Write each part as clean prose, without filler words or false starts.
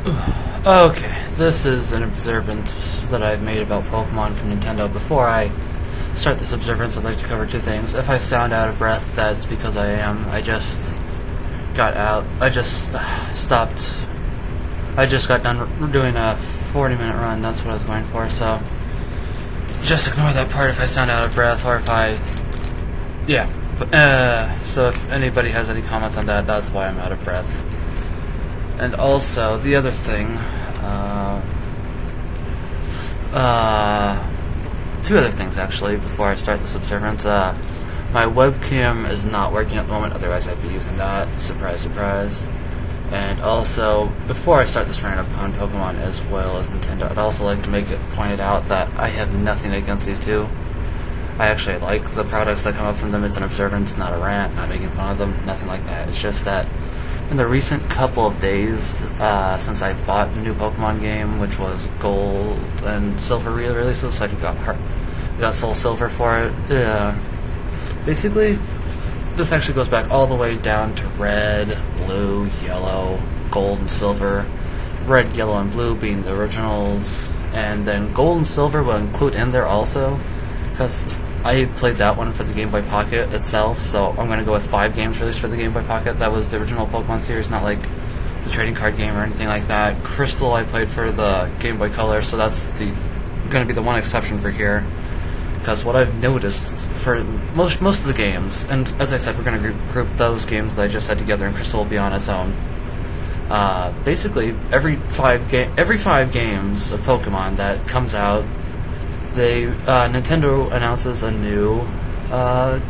Okay, this is an observance that I've made about Pokemon from Nintendo. Before I start this observance, I'd like to cover two things. If I sound out of breath, that's because I am. I just got done doing a 40-minute run. That's what I was going for, so just ignore that part if I sound out of breath, or if I... Yeah. So if anybody has any comments on that, that's why I'm out of breath. And also, the other thing, two other things actually, before I start this observance. My webcam is not working at the moment, otherwise I'd be using that. Surprise, surprise. And also, before I start this rant upon Pokemon as well as Nintendo, I'd also like to make it pointed out that I have nothing against these two. I actually like the products that come up from them. It's an observance, not a rant, not making fun of them, nothing like that. It's just that in the recent couple of days, since I bought the new Pokemon game, which was Gold and Silver re-releases, so I got Soul Silver for it. Basically, this actually goes back all the way down to Red, Blue, Yellow, Gold and Silver. Red, Yellow, and Blue being the originals, and then Gold and Silver will include in there also, because I played that one for the Game Boy Pocket itself, so I'm going to go with 5 games released for the Game Boy Pocket. That was the original Pokemon series, not like the trading card game or anything like that. Crystal I played for the Game Boy Color, so that's going to be the one exception for here. Because what I've noticed for most of the games, and as I said, we're going to group those games that I just said together, and Crystal will be on its own. Basically, every 5 games of Pokemon that comes out, Nintendo announces a new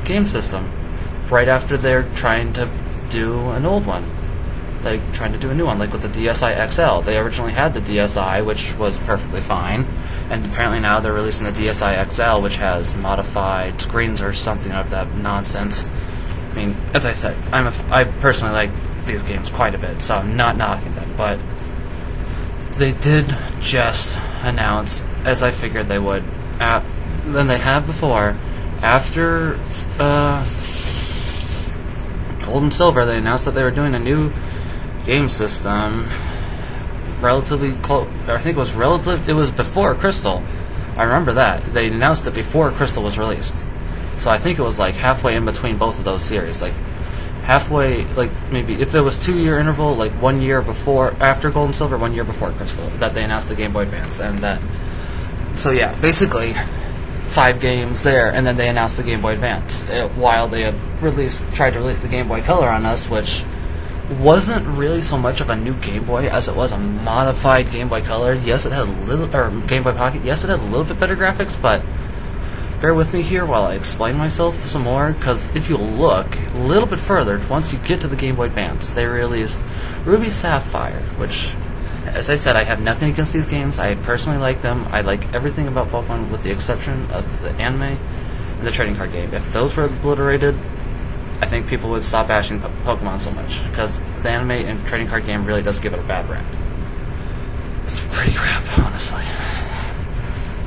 game system right after they're trying to do an old one. Like, trying to do a new one, like with the DSi XL. They originally had the DSi, which was perfectly fine, and apparently now they're releasing the DSi XL, which has modified screens or something of that nonsense. I mean, as I said, I personally like these games quite a bit, so I'm not knocking them, but they did just announce, as I figured they would, than they have before. After Gold and Silver, they announced that they were doing a new game system relatively close. I think it was before Crystal. I remember that. They announced it before Crystal was released. So I think it was like halfway in between both of those series. Like halfway, like maybe if there was 2-year interval, like 1 year after Gold and Silver, 1 year before Crystal, that they announced the Game Boy Advance, and that. So yeah, basically 5 games there, and then they announced the Game Boy Advance while they had tried to release the Game Boy Color on us, which wasn't really so much of a new Game Boy as it was a modified Game Boy Color. Yes, it had Game Boy Pocket. Yes, it had a little bit better graphics, but bear with me here while I explain myself some more, because if you look a little bit further, once you get to the Game Boy Advance, they released Ruby Sapphire, which, as I said, I have nothing against these games. I personally like them. I like everything about Pokemon with the exception of the anime and the trading card game. If those were obliterated, I think people would stop bashing Pokemon so much, because the anime and trading card game really does give it a bad rap. It's pretty crap, honestly.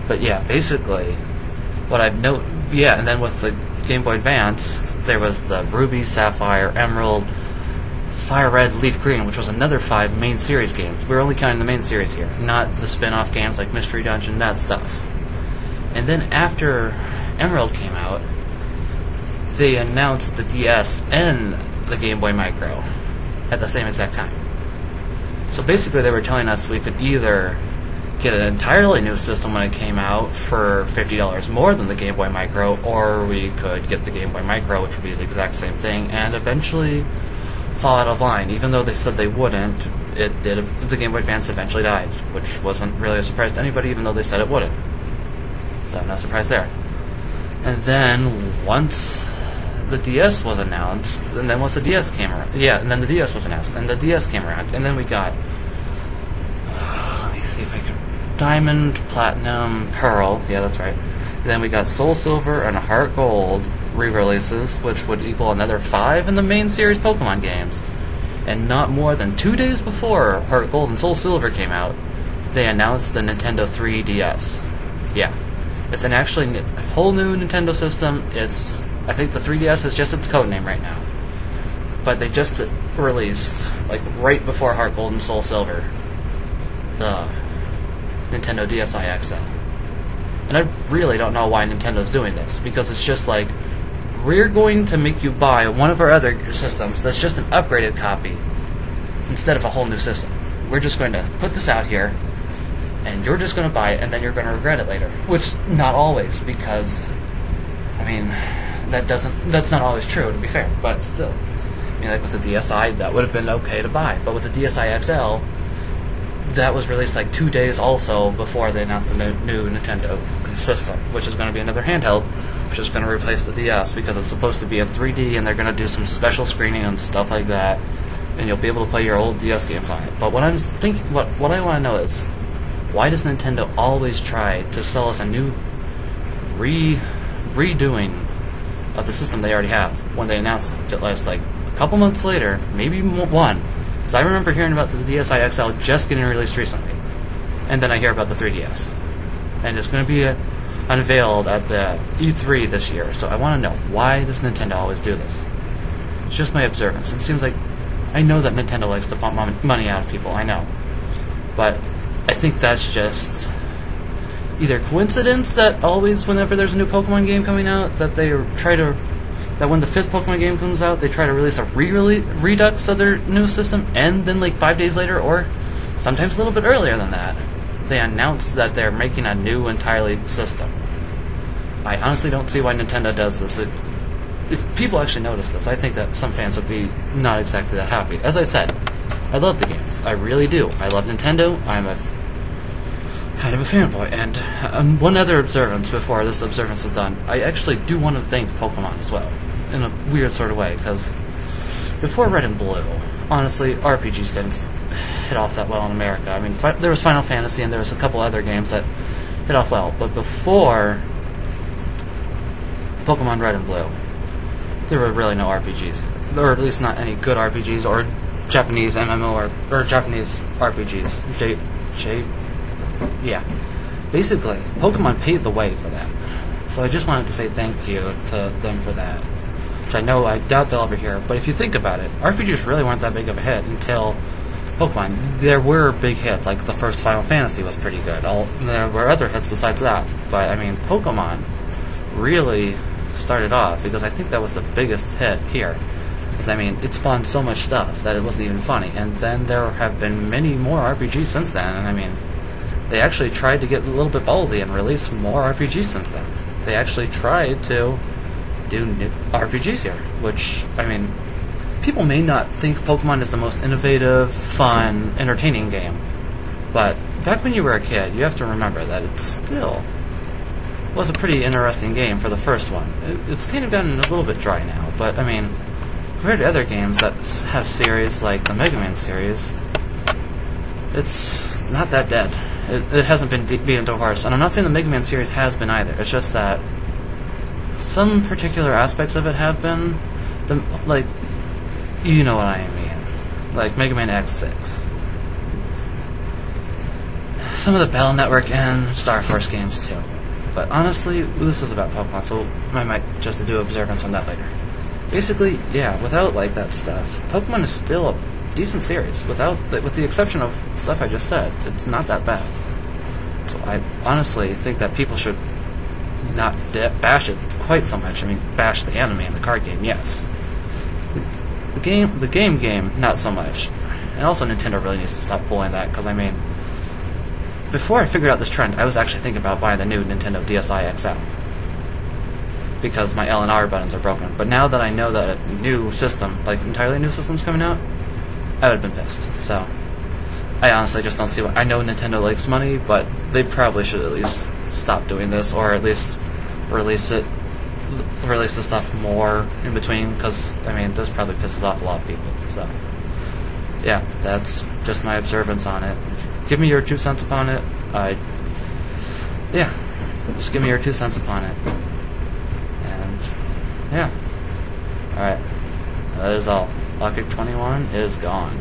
But yeah, basically, what I've and then with the Game Boy Advance, there was the Ruby, Sapphire, Emerald, Fire Red, Leaf Green, which was another 5 main series games. We're only counting the main series here, not the spin-off games like Mystery Dungeon, that stuff. And then after Emerald came out, they announced the DS and the Game Boy Micro at the same exact time. So basically they were telling us we could either get an entirely new system when it came out for $50 more than the Game Boy Micro, or we could get the Game Boy Micro, which would be the exact same thing, and eventually fall out of line. Even though they said they wouldn't, it did. The Game Boy Advance eventually died, which wasn't really a surprise to anybody, even though they said it wouldn't. So no surprise there. And then once the DS was announced, and then once the DS came around, and then the DS was announced, and the DS came around, and then we got, let me see if I can, Diamond, Platinum, Pearl, yeah, that's right. And then we got Soul Silver and Heart Gold re-releases, which would equal another 5 in the main series Pokemon games. And not more than 2 days before Heart Gold and Soul Silver came out, they announced the Nintendo 3DS. Yeah. It's an actually whole new Nintendo system. I think the 3DS is just its code name right now. But they just released, like, right before Heart Gold and Soul Silver. the Nintendo DSi XL. And I really don't know why Nintendo's doing this, because it's just like, we're going to make you buy one of our other systems that's just an upgraded copy instead of a whole new system. We're just going to put this out here, and you're just going to buy it, and then you're going to regret it later. Which, not always, because, I mean, that's not always true, to be fair, but still. I mean, like with the DSi, that would have been okay to buy, but with the DSi XL, that was released like 2 days also before they announced the new Nintendo system, which is going to be another handheld, which is going to replace the DS because it's supposed to be in 3D, and they're going to do some special screening and stuff like that, and you'll be able to play your old DS games on it. But what I'm thinking, what I want to know is, why does Nintendo always try to sell us a new redoing of the system they already have when they announced it last, like, a couple months later, maybe one? Because I remember hearing about the DSi XL just getting released recently, and then I hear about the 3DS, and it's going to be unveiled at the E3 this year. So I want to know, why does Nintendo always do this? It's just my observance. It seems like, I know that Nintendo likes to pump money out of people, I know, but I think that's just either coincidence that always whenever there's a new Pokemon game coming out, that they try to, that when the 5th Pokemon game comes out, they try to release a redux of their new system, and then like 5 days later, or sometimes a little bit earlier than that, they announce that they're making a new entirely system. I honestly don't see why Nintendo does this. If people actually notice this, I think that some fans would be not exactly that happy. As I said, I love the games. I really do. I love Nintendo. I'm a kind of a fanboy. And one other observance before this observance is done. I actually do want to thank Pokemon as well, in a weird sort of way, because before Red and Blue, honestly, RPGs didn't hit off that well in America. I mean, there was Final Fantasy and there was a couple other games that hit off well, but before Pokemon Red and Blue, there were really no RPGs, or at least not any good RPGs, or Japanese MMO, or Japanese RPGs. Yeah. Basically, Pokemon paved the way for that. So I just wanted to say thank you to them for that. Which I doubt they'll ever hear, but if you think about it, RPGs really weren't that big of a hit until Pokemon. There were big hits, like the first Final Fantasy was pretty good. There were other hits besides that, but I mean, Pokemon really started off, because I think that was the biggest hit here. Because I mean, it spawned so much stuff that it wasn't even funny, and then there have been many more RPGs since then, and I mean, they actually tried to get a little bit ballsy and release more RPGs since then. They actually tried to do new RPGs here, which, I mean, people may not think Pokemon is the most innovative, fun, entertaining game, but back when you were a kid, you have to remember that it still was a pretty interesting game for the first one. It's kind of gotten a little bit dry now, but I mean, compared to other games that have series like the Mega Man series, it's not that dead. It hasn't been beaten to a horse, and I'm not saying the Mega Man series has been either. It's just that some particular aspects of it have been, like, you know what I mean, like Mega Man X6. Some of the Battle Network and Star Force games too. But honestly, this is about Pokemon, so I might just do observance on that later. Basically, yeah, without like that stuff, Pokemon is still a decent series. With the exception of stuff I just said, it's not that bad. So I honestly think that people should not bash it quite so much. I mean, bash the anime and the card game, yes. The game, not so much. And also, Nintendo really needs to stop pulling that, because I mean, before I figured out this trend, I was actually thinking about buying the new Nintendo DSi XL, because my L and R buttons are broken. But now that I know that a new system, like entirely new system's coming out, I would have been pissed. So I honestly just don't see why. I know Nintendo likes money, but they probably should at least stop doing this, or at least release the stuff more in between, because I mean, this probably pisses off a lot of people. So yeah, that's just my observance on it. Give me your 2 cents upon it. Yeah, just give me your 2 cents upon it. And yeah, alright, that is all. Lokik21 is gone.